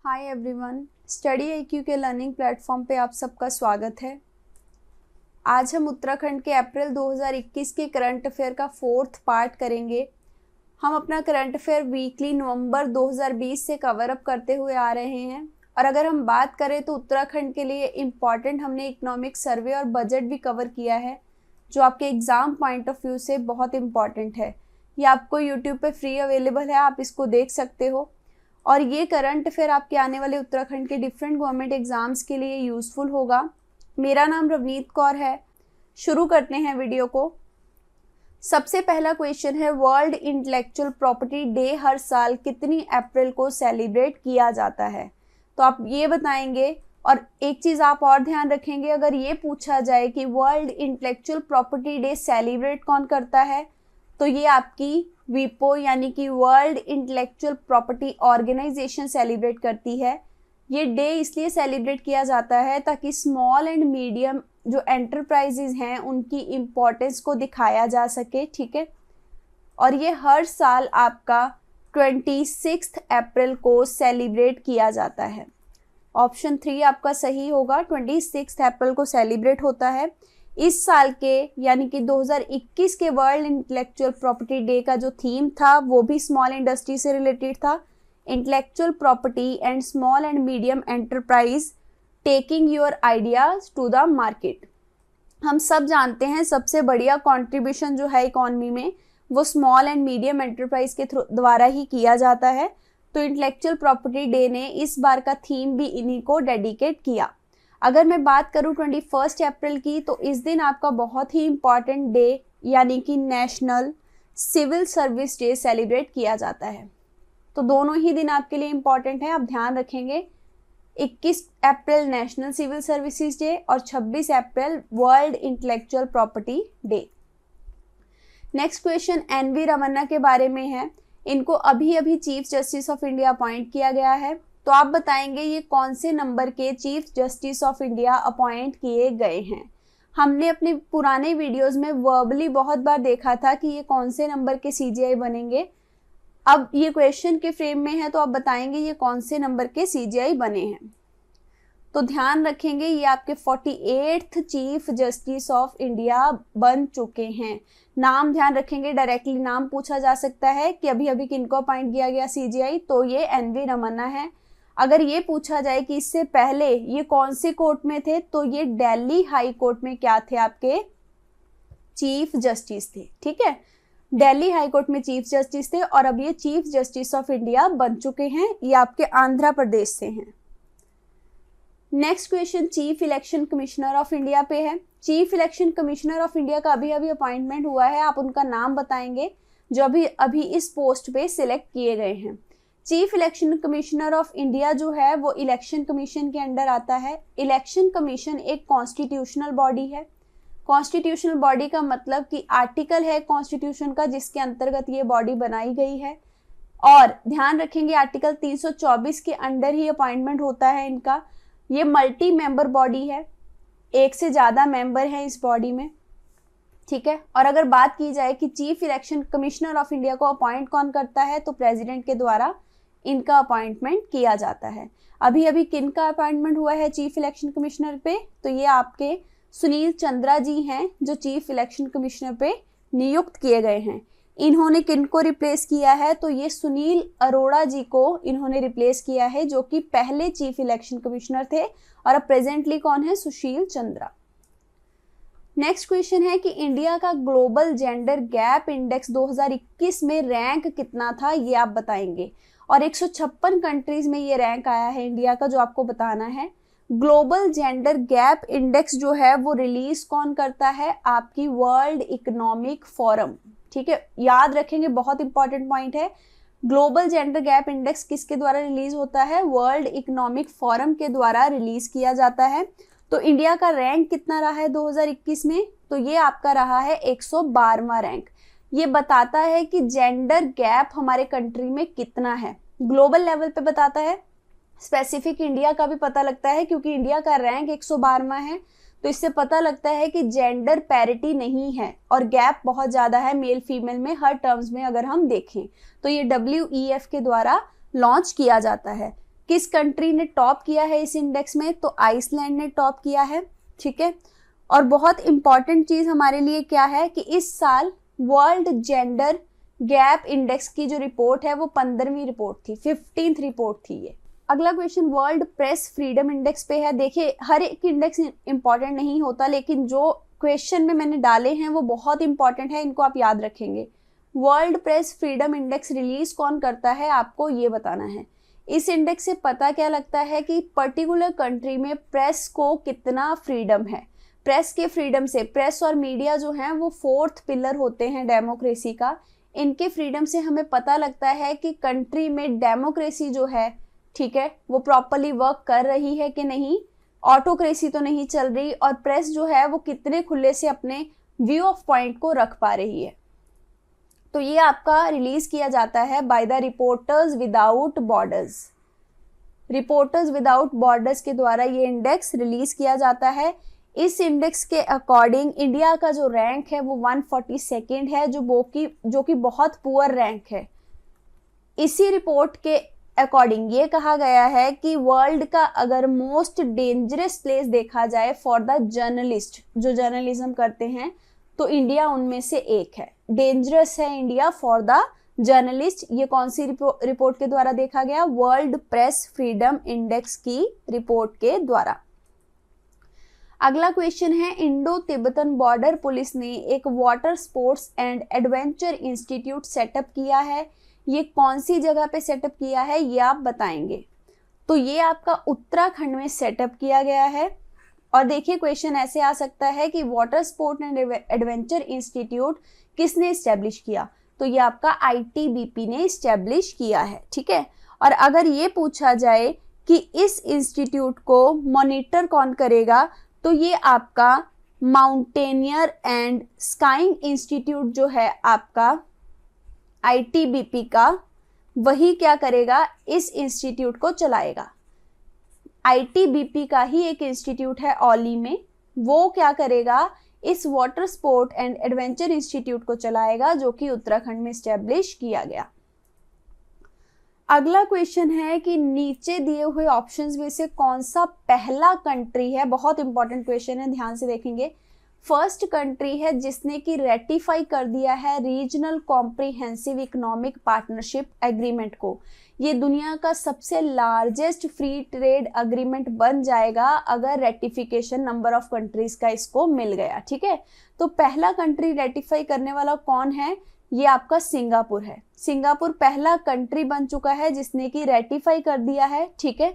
Hi everyone, study IQ के learning platform पे आप सबका स्वागत है। आज हम उत्तराखंड के अप्रैल 2021 के करंट अफेयर का 4th पार्ट करेंगे। हम अपना करंट अफेयर वीकली नवंबर 2020 से कवर अप करते हुए आ रहे हैं और अगर हम बात करें तो उत्तराखंड के लिए इम्पॉर्टेंट हमने इकोनॉमिक सर्वे और बजट भी कवर किया है, जो आपके एग्ज़ाम पॉइंट ऑफ व्यू से बहुत इम्पॉर्टेंट है। ये आपको यूट्यूब पे फ्री अवेलेबल है, आप इसको देख सकते हो। और ये करंट अफेयर आपके आने वाले उत्तराखंड के डिफरेंट गवर्नमेंट एग्जाम्स के लिए यूज़फुल होगा। मेरा नाम रवनीत कौर है। शुरू करते हैं वीडियो को। सबसे पहला क्वेश्चन है, वर्ल्ड इंटेलेक्चुअल प्रॉपर्टी डे हर साल कितनी अप्रैल को सेलिब्रेट किया जाता है? तो आप ये बताएंगे। और एक चीज़ आप और ध्यान रखेंगे, अगर ये पूछा जाए कि world intellectual property day celebrate कौन करता है, तो ये आपकी वीपो यानी कि world intellectual property organisation celebrate करती है। ये डे इसलिए सेलिब्रेट किया जाता है ताकि स्मॉल एंड मीडियम जो एंटरप्राइजेज हैं उनकी इम्पोर्टेंस को दिखाया जा सके, ठीक है। और ये हर साल आपका 26 अप्रैल को सेलिब्रेट किया जाता है। ऑप्शन 3 आपका सही होगा, 26 अप्रैल को सेलिब्रेट होता है। इस साल के यानी कि 2021 के वर्ल्ड इंटेलेक्चुअल प्रॉपर्टी डे का जो थीम था वो भी स्मॉल इंडस्ट्री से रिलेटेड था, intellectual property and small and medium enterprise taking your ideas to the market. हम सब जानते हैं सबसे बढ़िया कंट्रीब्यूशन जो है इकॉनमी में वो स्मॉल एंड मीडियम एंटरप्राइज के द्वारा ही किया जाता है। तो इंटेलेक्चुअल प्रॉपर्टी डे ने इस बार का थीम भी इन्हीं को डेडिकेट किया। अगर मैं बात करूं 21 अप्रैल की, तो इस दिन आपका बहुत ही इम्पॉर्टेंट डे यानी कि national civil service day celebrate किया जाता है। तो दोनों ही दिन आपके लिए इम्पॉर्टेंट है, आप ध्यान रखेंगे। 21 अप्रैल नेशनल सिविल सर्विसेज डे और 26 अप्रैल world intellectual property day. Next question NV Ramana के बारे में है। इनको अभी अभी chief justice of India appoint किया गया है। तो आप बताएंगे ये कौन से नंबर के chief justice of India appoint किए गए हैं। हमने अपने पुराने वीडियोस में वर्बली बहुत बार देखा था कि ये कौन से नंबर के CJI बनेंगे। अब ये क्वेश्चन के फ्रेम में है तो आप बताएंगे ये कौन से नंबर के CJI बने हैं। तो ध्यान रखेंगे ये आपके 48th chief justice of India बन चुके हैं। नाम ध्यान रखेंगे, डायरेक्टली नाम पूछा जा सकता है कि अभी अभी किनको अपॉइंट किया गया CJI, तो ये NV रमन्ना है। अगर ये पूछा जाए कि इससे पहले ये कौन से कोर्ट में थे, तो ये दिल्ली हाई कोर्ट में क्या थे, आपके चीफ जस्टिस थे, ठीक है। दिल्ली हाई कोर्ट में चीफ जस्टिस थे और अब ये चीफ जस्टिस ऑफ इंडिया बन चुके हैं। ये आपके आंध्र प्रदेश से हैं। Next question chief election commissioner of India पे है। Chief election commissioner of India का अभी अभी अपॉइंटमेंट हुआ है। आप उनका नाम बताएंगे जो अभी अभी इस पोस्ट पे सिलेक्ट किए गए हैं। Chief election commissioner of India जो है वो इलेक्शन कमीशन के अंडर आता है। इलेक्शन कमीशन एक कॉन्स्टिट्यूशनल बॉडी है। कॉन्स्टिट्यूशनल बॉडी का मतलब कि आर्टिकल है कॉन्स्टिट्यूशन का जिसके अंतर्गत ये बॉडी बनाई गई है। और ध्यान रखेंगे आर्टिकल 324 के अंडर ही अपॉइंटमेंट होता है इनका। ये मल्टी मेंबर बॉडी है, एक से ज़्यादा मेंबर हैं इस बॉडी में, ठीक है। और अगर बात की जाए कि chief election commissioner of India को अपॉइंट कौन करता है, तो प्रेसिडेंट के द्वारा इनका अपॉइंटमेंट किया जाता है। अभी अभी किन का अपॉइंटमेंट हुआ है चीफ इलेक्शन कमिश्नर पे, तो ये आपके सुनील चंद्रा जी हैं जो चीफ इलेक्शन कमिश्नर पे नियुक्त किए गए हैं। इन्होंने किन को रिप्लेस किया है, तो ये सुनील अरोड़ा जी को इन्होंने रिप्लेस किया है जो कि पहले चीफ इलेक्शन कमिश्नर थे और अब प्रेजेंटली कौन है, सुशील चंद्रा। नेक्स्ट क्वेश्चन है कि इंडिया का ग्लोबल जेंडर गैप इंडेक्स 2021 में रैंक कितना था, ये आप बताएंगे। और 156 कंट्रीज में ये रैंक आया है इंडिया का, जो आपको बताना है। ग्लोबल जेंडर गैप इंडेक्स जो है वो रिलीज कौन करता है, आपकी वर्ल्ड इकोनॉमिक फोरम, ठीक है। याद रखेंगे, बहुत इंपॉर्टेंट पॉइंट है। ग्लोबल जेंडर गैप इंडेक्स किसके द्वारा रिलीज होता है, वर्ल्ड इकोनॉमिक फोरम के द्वारा रिलीज किया जाता है। तो इंडिया का रैंक कितना रहा है 2021 में, तो ये आपका रहा है 112वां रैंक। ये बताता है कि जेंडर गैप हमारे कंट्री में कितना है, ग्लोबल लेवल पे बताता है। स्पेसिफिक इंडिया का भी पता लगता है क्योंकि इंडिया का रैंक 112वां है, तो इससे पता लगता है कि जेंडर पैरिटी नहीं है और गैप बहुत ज़्यादा है मेल फीमेल में हर टर्म्स में। अगर हम देखें तो ये WEF के द्वारा लॉन्च किया जाता है। किस कंट्री ने टॉप किया है इस इंडेक्स में, तो आइसलैंड ने टॉप किया है, ठीक है। और बहुत इंपॉर्टेंट चीज हमारे लिए क्या है कि इस साल वर्ल्ड जेंडर गैप इंडेक्स की जो रिपोर्ट है वो 15वीं रिपोर्ट थी, 15th रिपोर्ट थी ये। अगला question world press freedom index पे है। देखिए हर एक इंडेक्स इंपॉर्टेंट नहीं होता, लेकिन जो क्वेश्चन में मैंने डाले हैं वो बहुत इंपॉर्टेंट है, इनको आप याद रखेंगे। World press freedom index release कौन करता है, आपको ये बताना है। इस इंडेक्स से पता क्या लगता है कि पर्टिकुलर कंट्री में प्रेस को कितना फ्रीडम है। प्रेस के फ्रीडम से, प्रेस और मीडिया जो हैं वो 4th पिलर होते हैं डेमोक्रेसी का, इनके फ्रीडम से हमें पता लगता है कि कंट्री में डेमोक्रेसी जो है, ठीक है, वो प्रॉपरली वर्क कर रही है कि नहीं, ऑटोक्रेसी तो नहीं चल रही, और प्रेस जो है वो कितने खुले से अपने व्यू ऑफ पॉइंट को रख पा रही है। तो ये आपका रिलीज किया जाता है by the reporters without borders. Reporters without borders के द्वारा ये इंडेक्स रिलीज किया जाता है। इस इंडेक्स के अकॉर्डिंग इंडिया का जो रैंक है वो 142nd है, जो कि बहुत पुअर रैंक है। इसी रिपोर्ट के अकॉर्डिंग ये कहा गया है कि वर्ल्ड का अगर मोस्ट डेंजरस प्लेस देखा जाए फॉर द जर्नलिस्ट, जो जर्नलिज्म करते हैं, तो इंडिया उनमें से एक है। डेंजरस है इंडिया फॉर द जर्नलिस्ट। ये कौन सी रिपोर्ट के द्वारा देखा गया, वर्ल्ड प्रेस फ्रीडम इंडेक्स की रिपोर्ट के द्वारा। अगला क्वेश्चन है इंडो तिब्बतन बॉर्डर पुलिस ने एक water sports and adventure institute setup किया है। ये कौन सी जगह पे सेटअप किया है ये आप बताएंगे। तो ये आपका उत्तराखंड में सेटअप किया गया है। और देखिए क्वेश्चन ऐसे आ सकता है कि water sport and adventure institute किसने इस्टेब्लिश किया, तो ये आपका ITBP ने इस्टेब्लिश किया है, ठीक है। और अगर ये पूछा जाए कि इस इंस्टीट्यूट को मॉनिटर कौन करेगा, तो ये आपका माउंटेनियर एंड स्काइंग इंस्टीट्यूट जो है आपका ITBP का, वही क्या करेगा, इस इंस्टीट्यूट को चलाएगा। ITBP का ही एक इंस्टीट्यूट है औली में, वो क्या करेगा, इस water sport and adventure institute को चलाएगा, जो कि उत्तराखंड में स्टैब्लिश किया गया। अगला क्वेश्चन है कि नीचे दिए हुए ऑप्शंस में से कौन सा पहला कंट्री है, बहुत इंपॉर्टेंट क्वेश्चन है, ध्यान से देखेंगे। फर्स्ट कंट्री है जिसने कि रेटिफाई कर दिया है regional comprehensive economic partnership agreement को। ये दुनिया का सबसे लार्जेस्ट फ्री ट्रेड एग्रीमेंट बन जाएगा अगर रेटिफिकेशन नंबर ऑफ कंट्रीज का इसको मिल गया, ठीक है। तो पहला कंट्री रेटिफाई करने वाला कौन है, ये आपका सिंगापुर है। सिंगापुर पहला कंट्री बन चुका है जिसने कि रेटिफाई कर दिया है, ठीक है,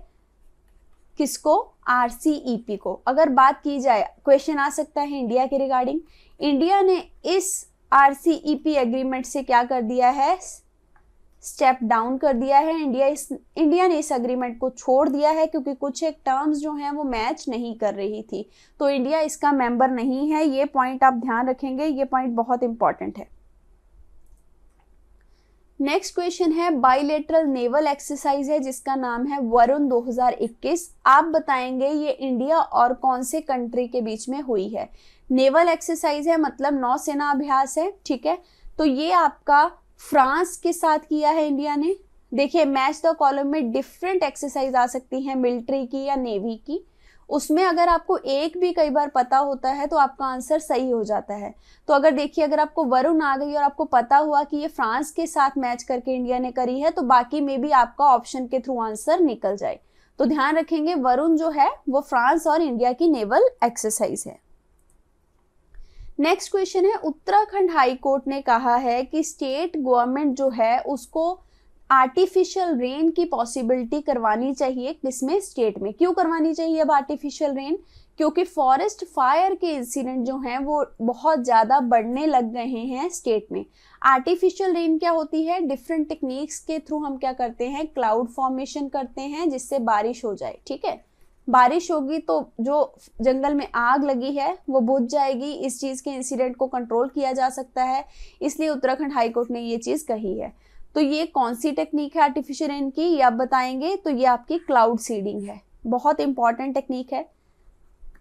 किसको, RCEP को। अगर बात की जाए, क्वेश्चन आ सकता है इंडिया के रिगार्डिंग, इंडिया ने इस RCEP एग्रीमेंट से क्या कर दिया है, स्टेप डाउन कर दिया है। इंडिया ने इस एग्रीमेंट को छोड़ दिया है क्योंकि कुछ एक टर्म्स जो हैं वो मैच नहीं कर रही थी, तो इंडिया इसका मेंबर नहीं है। ये पॉइंट आप ध्यान रखेंगे, ये पॉइंट बहुत इंपॉर्टेंट है। नेक्स्ट क्वेश्चन है बाइलेटरल नेवल एक्सरसाइज है जिसका नाम है वरुण 2021। आप बताएंगे ये इंडिया और कौन से कंट्री के बीच में हुई है। नेवल एक्सरसाइज है मतलब नौसेना अभ्यास है, ठीक है। तो ये आपका फ्रांस के साथ किया है इंडिया ने। देखिए मैच द कॉलम में डिफरेंट एक्सरसाइज आ सकती हैं मिलिट्री की या नेवी की, उसमें अगर आपको एक भी कई बार पता होता है तो आपका आंसर सही हो जाता है। तो अगर देखिए अगर आपको वरुण आ गई और आपको पता हुआ कि ये फ्रांस के साथ मैच करके इंडिया ने करी है, तो बाकी में भी आपका ऑप्शन के थ्रू आंसर निकल जाए। तो ध्यान रखेंगे वरुण जो है वो फ्रांस और इंडिया की नेवल एक्सरसाइज है। नेक्स्ट क्वेश्चन है उत्तराखंड हाई कोर्ट ने कहा है कि स्टेट गवर्नमेंट जो है उसको आर्टिफिशियल रेन की पॉसिबिलिटी करवानी चाहिए। किसमें, स्टेट में। क्यों करवानी चाहिए अब आर्टिफिशियल रेन, क्योंकि फॉरेस्ट फायर के इंसिडेंट जो हैं वो बहुत ज़्यादा बढ़ने लग गए हैं स्टेट में। आर्टिफिशियल रेन क्या होती है, डिफरेंट टेक्निक्स के थ्रू हम क्या करते हैं, क्लाउड फॉर्मेशन करते हैं जिससे बारिश हो जाए, ठीक है। बारिश होगी तो जो जंगल में आग लगी है वो बुझ जाएगी, इस चीज़ के इंसिडेंट को कंट्रोल किया जा सकता है, इसलिए उत्तराखंड हाई कोर्ट ने ये चीज़ कही है। तो ये कौन सी टेक्निक है आर्टिफिशियल रेन की, ये आप बताएंगे। तो ये आपकी क्लाउड सीडिंग है, बहुत इंपॉर्टेंट टेक्निक है।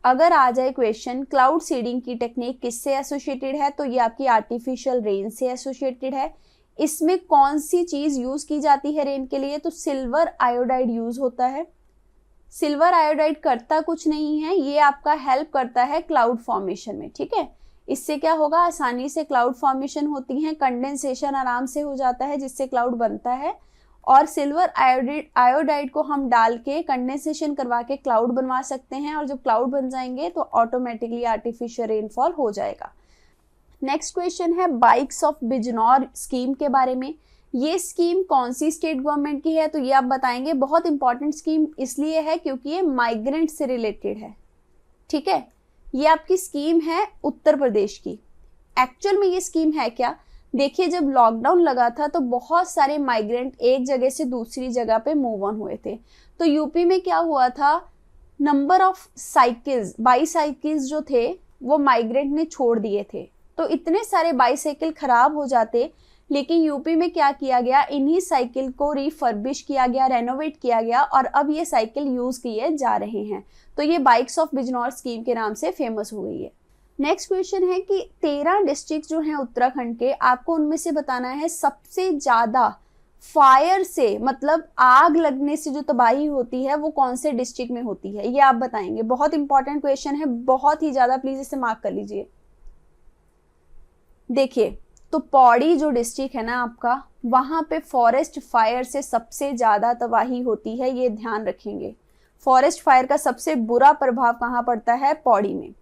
अगर आ जाए क्वेश्चन क्लाउड सीडिंग की टेक्निक किससे एसोसिएटेड है, तो ये आपकी आर्टिफिशियल रेन से एसोसिएटेड है। इसमें कौन सी चीज यूज की जाती है रेन के लिए? तो सिल्वर आयोडाइड यूज होता है। सिल्वर आयोडाइड करता कुछ नहीं है, ये आपका हेल्प करता है क्लाउड फॉर्मेशन में, ठीक है। इससे क्या होगा, आसानी से क्लाउड फॉर्मेशन होती है, कंडेंसेशन आराम से हो जाता है जिससे क्लाउड बनता है। और सिल्वर आयोडाइड को हम डाल के कंडेंसेशन करवा के क्लाउड बनवा सकते हैं, और जब क्लाउड बन जाएंगे तो ऑटोमेटिकली आर्टिफिशियल रेनफॉल हो जाएगा। नेक्स्ट क्वेश्चन है बाइक्स ऑफ बिजनौर स्कीम के बारे में। ये स्कीम कौन सी स्टेट गवर्नमेंट की है? तो ये आप बताएंगे। बहुत इंपॉर्टेंट स्कीम इसलिए है क्योंकि ये माइग्रेंट से रिलेटेड है, ठीक है। ये आपकी स्कीम है उत्तर प्रदेश की। एक्चुअल में ये स्कीम है क्या? देखिए, जब लॉकडाउन लगा था तो बहुत सारे माइग्रेंट एक जगह से दूसरी जगह पे मूव ऑन हुए थे। तो यूपी में क्या हुआ था, नंबर ऑफ साइकिल्स, बाईसाइकिल्स जो थे वो माइग्रेंट ने छोड़ दिए थे। तो इतने सारे बाईसाइकिल खराब हो जाते, लेकिन यूपी में क्या किया गया, इन्हीं साइकिल को रिफर्बिश किया गया, रेनोवेट किया गया, और अब ये साइकिल यूज किए जा रहे हैं। तो ये बाइक्स ऑफ बिजनौर स्कीम के नाम से फेमस हो गई है। नेक्स्ट क्वेश्चन है कि 13 डिस्ट्रिक्ट जो हैं उत्तराखंड के, आपको उनमें से बताना है सबसे ज्यादा फायर से, मतलब आग लगने से जो तबाही होती है वो कौन से डिस्ट्रिक्ट में होती है, ये आप बताएंगे। बहुत इंपॉर्टेंट क्वेश्चन है, बहुत ही ज्यादा, प्लीज इसे मार्क कर लीजिए। देखिए, तो पौड़ी जो डिस्ट्रिक्ट है ना आपका, वहां पे फॉरेस्ट फायर से सबसे ज्यादा तबाही होती है, ये ध्यान रखेंगे। फॉरेस्ट फायर का सबसे बुरा प्रभाव कहाँ पड़ता है? पौड़ी में।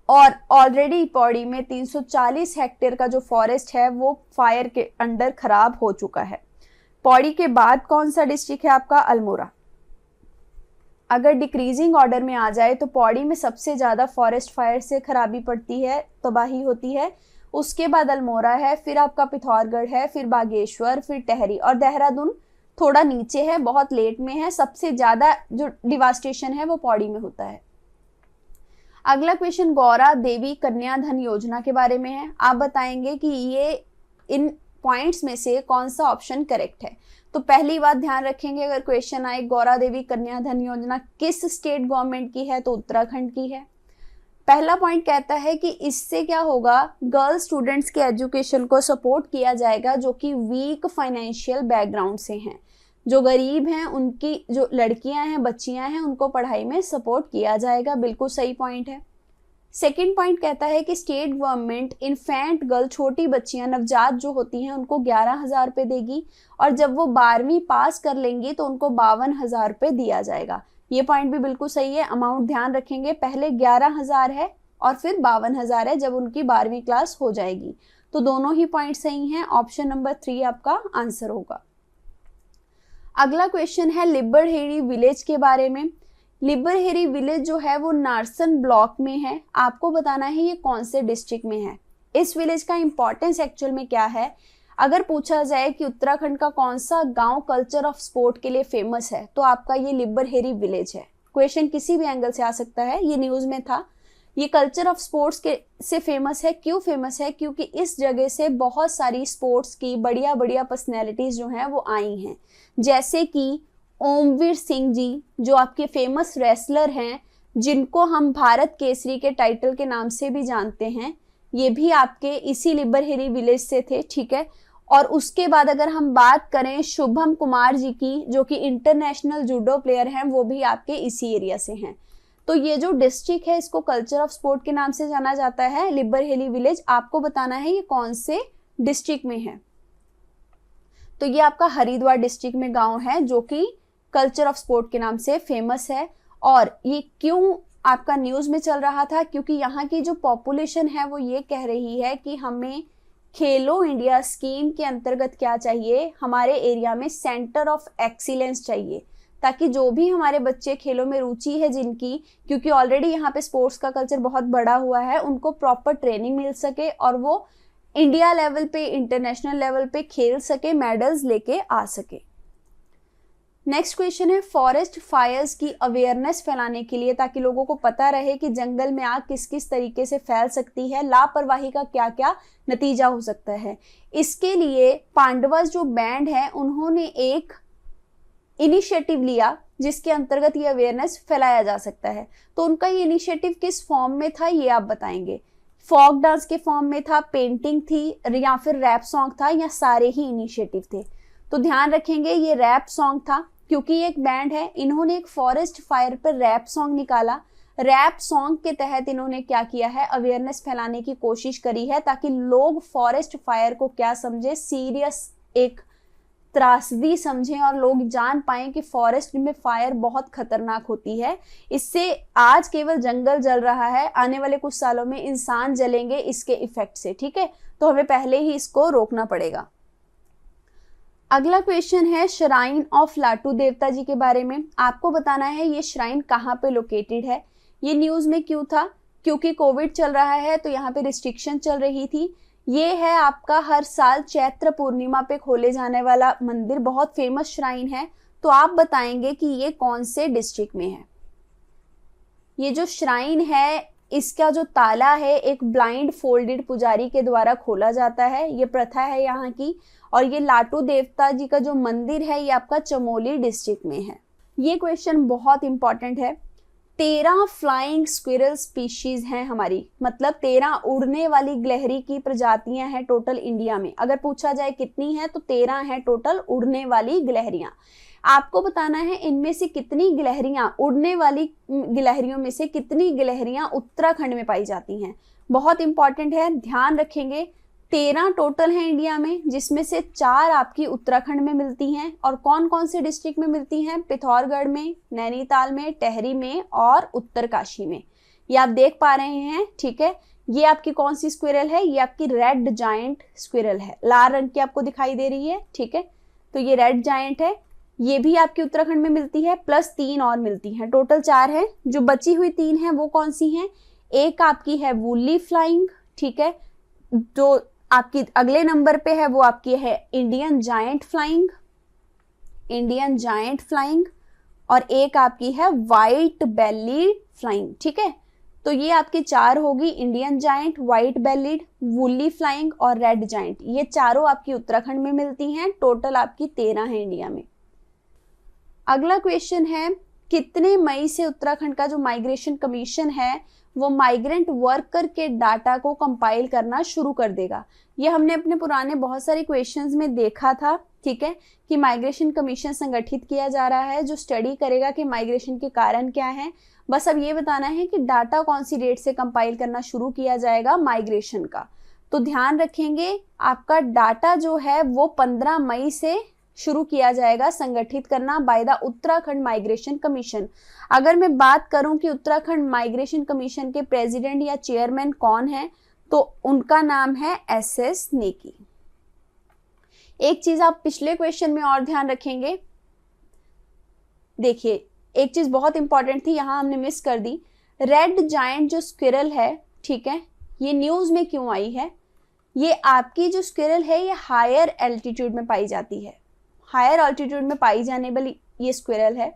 और ऑलरेडी पौड़ी में 340 हेक्टेयर का जो फॉरेस्ट है वो फायर के अंडर खराब हो चुका है। पौड़ी के बाद कौन सा डिस्ट्रिक्ट है आपका? अल्मोड़ा। अगर डिक्रीजिंग ऑर्डर में आ जाए तो पौड़ी में सबसे ज्यादा फॉरेस्ट फायर से खराबी पड़ती है, तबाही होती है। उसके बाद अल्मोड़ा है, फिर आपका पिथौरगढ़ है, फिर बागेश्वर, फिर टेहरी, और देहरादून थोड़ा नीचे है, बहुत लेट में है। सबसे ज्यादा जो डिवास्टेशन है वो पौड़ी में होता है। अगला क्वेश्चन गौरा देवी कन्या धन योजना के बारे में है। आप बताएंगे कि ये इन पॉइंट्स में से कौन सा ऑप्शन करेक्ट है। तो पहली बात ध्यान रखेंगे, अगर क्वेश्चन आए गौरा देवी कन्या धन योजना किस स्टेट गवर्नमेंट की है, तो उत्तराखंड की है। पहला पॉइंट कहता है कि इससे क्या होगा, गर्ल स्टूडेंट्स के एजुकेशन को सपोर्ट किया जाएगा जो कि वीक फाइनेंशियल बैकग्राउंड से हैं, जो गरीब हैं, उनकी जो लड़कियां हैं, बच्चियां हैं, उनको पढ़ाई में सपोर्ट किया जाएगा। बिल्कुल सही पॉइंट है। सेकंड पॉइंट कहता है कि स्टेट गवर्नमेंट इन्फेंट गर्ल, छोटी बच्चियां, नवजात जो होती हैं, उनको 11,000 रुपये देगी, और जब वो 12वीं पास कर लेंगी तो उनको 52,000 रुपये दिया जाएगा। ये पॉइंट भी बिल्कुल सही है। अमाउंट ध्यान रखेंगे, पहले 11,000 है और फिर 52,000 है जब उनकी 12वीं क्लास हो जाएगी। तो दोनों ही पॉइंट सही हैं। ऑप्शन नंबर 3 आपका आंसर होगा। अगला क्वेश्चन है लिबड़हेड़ी विलेज के बारे में। लिबड़हेड़ी विलेज जो है वो नारसन ब्लॉक में है। आपको बताना है ये कौन से डिस्ट्रिक्ट में है। इस विलेज का इंपॉर्टेंस एक्चुअल में क्या है, अगर पूछा जाए कि उत्तराखंड का कौन सा गांव कल्चर ऑफ स्पोर्ट के लिए फेमस है, तो आपका ये लिबड़हेड़ी विलेज है। क्वेश्चन किसी भी एंगल से आ सकता है, ये न्यूज में था। ये कल्चर ऑफ स्पोर्ट्स के से फेमस है। क्यों फेमस है? क्योंकि इस जगह से बहुत सारी स्पोर्ट्स की बढ़िया बढ़िया पर्सनैलिटीज जो हैं वो आई हैं, जैसे कि ओमवीर सिंह जी जो आपके फेमस रेसलर हैं, जिनको हम भारत केसरी के टाइटल के नाम से भी जानते हैं, ये भी आपके इसी लिबड़हेड़ी विलेज से थे, ठीक है। और उसके बाद अगर हम बात करें शुभम कुमार जी की, जो कि इंटरनेशनल जूडो प्लेयर हैं, वो भी आपके इसी एरिया से हैं। तो ये जो डिस्ट्रिक्ट है इसको कल्चर ऑफ स्पोर्ट के नाम से जाना जाता है, लिबड़हेड़ी विलेज। आपको बताना है ये कौन से डिस्ट्रिक्ट में है। तो ये आपका हरिद्वार डिस्ट्रिक्ट में गांव है जो कि कल्चर ऑफ स्पोर्ट के नाम से फेमस है। और ये क्यों आपका न्यूज में चल रहा था? क्योंकि यहाँ की जो पॉपुलेशन है वो ये कह रही है कि हमें खेलो इंडिया स्कीम के अंतर्गत क्या चाहिए, हमारे एरिया में सेंटर ऑफ एक्सीलेंस चाहिए, ताकि जो भी हमारे बच्चे खेलों में रुचि है जिनकी, क्योंकि ऑलरेडी यहाँ पे स्पोर्ट्स का कल्चर बहुत बड़ा हुआ है, उनको प्रॉपर ट्रेनिंग मिल सके और वो इंडिया लेवल पे, इंटरनेशनल लेवल पे खेल सके, मेडल्स लेके आ सके। नेक्स्ट क्वेश्चन है फॉरेस्ट फायर्स की अवेयरनेस फैलाने के लिए, ताकि लोगों को पता रहे कि जंगल में आग किस किस तरीके से फैल सकती है, लापरवाही का क्या क्या नतीजा हो सकता है। इसके लिए पांडवास जो बैंड है उन्होंने एक इनिशिएटिव लिया जिसके अंतर्गत ये अवेयरनेस फैलाया जा सकता है। तो उनका ये इनिशिएटिव किस फॉर्म में था ये आप बताएंगे। फोक डांस के फॉर्म में था, पेंटिंग थी, या फिर रैप सॉन्ग था, या सारे ही इनिशिएटिव थे? तो ध्यान रखेंगे ये रैप सॉन्ग था, क्योंकि ये एक बैंड है, इन्होंने एक फॉरेस्ट फायर पर रैप सॉन्ग निकाला। रैप सॉन्ग के तहत इन्होंने क्या किया है, अवेयरनेस फैलाने की कोशिश करी है, ताकि लोग फॉरेस्ट फायर को क्या समझे, सीरियस एक त्रासदी समझें और लोग जान पाएं कि फॉरेस्ट में फायर बहुत खतरनाक होती है। इससे आज केवल जंगल जल रहा है, आने वाले कुछ सालों में इंसान जलेंगे इसके इफेक्ट से, ठीक है। तो हमें पहले ही इसको रोकना पड़ेगा। अगला क्वेश्चन है श्राइन ऑफ लाटू देवता जी के बारे में। आपको बताना है ये श्राइन कहाँ पे लोकेटेड है। ये न्यूज में क्यों था, क्योंकि कोविड चल रहा है तो यहाँ पे रिस्ट्रिक्शन चल रही थी। ये है आपका हर साल चैत्र पूर्णिमा पे खोले जाने वाला मंदिर, बहुत फेमस श्राइन है। तो आप बताएंगे कि ये कौन से डिस्ट्रिक्ट में है। ये जो श्राइन है इसका जो ताला है एक ब्लाइंड फोल्डेड पुजारी के द्वारा खोला जाता है, ये प्रथा है यहाँ की। और ये लाटू देवता जी का जो मंदिर है ये आपका चमोली डिस्ट्रिक्ट में है। ये क्वेश्चन बहुत इंपॉर्टेंट है। 13 फ्लाइंग स्क्विरल स्पीशीज हैं हमारी, मतलब 13 उड़ने वाली गिलहरी की प्रजातियां हैं टोटल इंडिया में। अगर पूछा जाए कितनी है तो 13 है टोटल उड़ने वाली गिलहरियां। आपको बताना है इनमें से कितनी गिलहरियां, उड़ने वाली गिलहरियों में से कितनी गिलहरियां उत्तराखंड में पाई जाती हैं। बहुत इंपॉर्टेंट है, ध्यान रखेंगे। 13 टोटल हैं इंडिया में, जिसमें से 4 आपकी उत्तराखंड में मिलती हैं। और कौन कौन से डिस्ट्रिक्ट में मिलती हैं, पिथौरागढ़ में, नैनीताल में, टेहरी में और उत्तरकाशी में। ये आप देख पा रहे हैं, ठीक है। ये आपकी कौन सी स्क्विरल है, ये आपकी रेड जायंट स्क्विरल है, लाल रंग की आपको दिखाई दे रही है, ठीक है। तो ये रेड जायंट है, ये भी आपकी उत्तराखंड में मिलती है, प्लस 3 और मिलती हैं, टोटल 4 है। जो बची हुई 3 है वो कौन सी हैं, एक आपकी है वुली फ्लाइंग, ठीक है। जो आपकी अगले नंबर पे है वो आपकी है Indian giant flying, Indian giant flying, और एक आपकी है वाइट बेली फ्लाइंग, ठीक है। तो ये आपकी 4 होगी, Indian giant, white bellied, woolly flying और रेड जायंट। ये चारों आपकी उत्तराखंड में मिलती हैं, टोटल आपकी 13 है इंडिया में। अगला क्वेश्चन है, कितने मई से उत्तराखंड का जो माइग्रेशन कमीशन है वो माइग्रेंट वर्कर के डाटा को कंपाइल करना शुरू कर देगा। ये हमने अपने पुराने बहुत सारे क्वेश्चंस में देखा था, ठीक है, कि माइग्रेशन कमीशन संगठित किया जा रहा है जो स्टडी करेगा कि माइग्रेशन के कारण क्या है। बस अब ये बताना है कि डाटा कौन सी डेट से कंपाइल करना शुरू किया जाएगा माइग्रेशन का। तो ध्यान रखेंगे आपका डाटा जो है वो 15 मई से शुरू किया जाएगा संगठित करना by the Uttarakhand migration commission. अगर मैं बात करूं कि उत्तराखंड माइग्रेशन कमीशन के प्रेसिडेंट या चेयरमैन कौन है, तो उनका नाम है SS नेकी। एक चीज आप पिछले क्वेश्चन में और ध्यान रखेंगे, देखिए एक चीज बहुत इंपॉर्टेंट थी, यहां हमने मिस कर दी। रेड जायंट जो स्क्विरल है, ठीक है, ये न्यूज में क्यों आई है, ये आपकी जो स्क्विरल है ये हायर एल्टीट्यूड में पाई जाती है, हायर ऑल्टीट्यूड में पाई जाने वाली ये स्क्विरल है।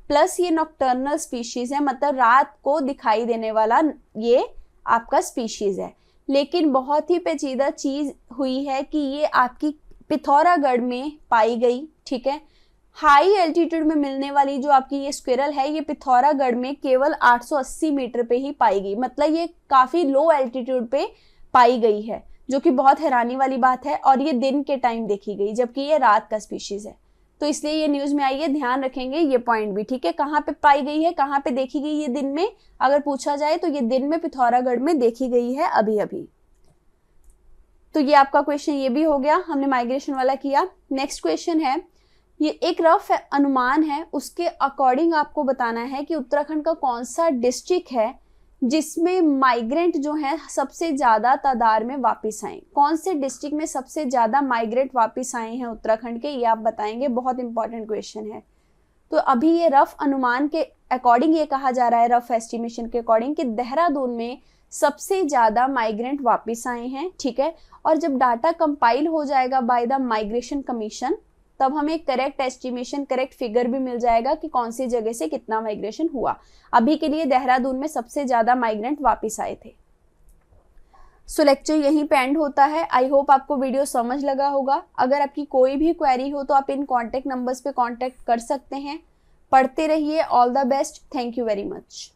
प्लस ये नॉक्टर्नल स्पीशीज है, मतलब रात को दिखाई देने वाला ये आपका स्पीशीज है। लेकिन बहुत ही पेचीदा चीज हुई है कि ये आपकी पिथौरागढ़ में पाई गई, ठीक है। हाई एल्टीट्यूड में मिलने वाली जो आपकी ये स्क्विरल है ये पिथौरागढ़ में केवल 880 मीटर पे ही पाई गई, मतलब ये काफी लो एल्टीट्यूड पे पाई गई है, जो कि बहुत हैरानी वाली बात है। और ये दिन के टाइम देखी गई, जबकि ये रात का स्पीशीज है, तो इसलिए ये न्यूज में आई है। ध्यान रखेंगे ये पॉइंट भी, ठीक है। कहाँ पे पाई गई है, कहाँ पे देखी गई ये दिन में, अगर पूछा जाए तो ये दिन में पिथौरागढ़ में देखी गई है अभी अभी। तो ये आपका क्वेश्चन ये भी हो गया, हमने माइग्रेशन वाला किया। नेक्स्ट क्वेश्चन है, ये एक रफ अनुमान है, उसके अकॉर्डिंग आपको बताना है कि उत्तराखंड का कौन सा डिस्ट्रिक्ट है जिसमें माइग्रेंट जो है सबसे ज्यादा तादाद में वापस आए। कौन से डिस्ट्रिक्ट में सबसे ज्यादा माइग्रेंट वापस आए हैं उत्तराखंड के, ये आप बताएंगे। बहुत इंपॉर्टेंट क्वेश्चन है। तो अभी ये रफ अनुमान के अकॉर्डिंग ये कहा जा रहा है, रफ एस्टिमेशन के अकॉर्डिंग, कि देहरादून में सबसे ज्यादा माइग्रेंट वापस आए हैं, ठीक है। और जब डाटा कंपाइल हो जाएगा बाय द माइग्रेशन कमीशन, तब हमें करेक्ट एस्टिमेशन, करेक्ट फिगर भी मिल जाएगा कि कौन सी जगह से कितना माइग्रेशन हुआ। अभी के लिए देहरादून में सबसे ज्यादा माइग्रेंट वापस आए थे। सो लेक्चर यहीं पे एंड होता है। आई होप आपको वीडियो समझ लगा होगा। अगर आपकी कोई भी क्वेरी हो तो आप इन कॉन्टेक्ट नंबर्स पे कॉन्टेक्ट कर सकते हैं। पढ़ते रहिए। All the best. Thank you very much.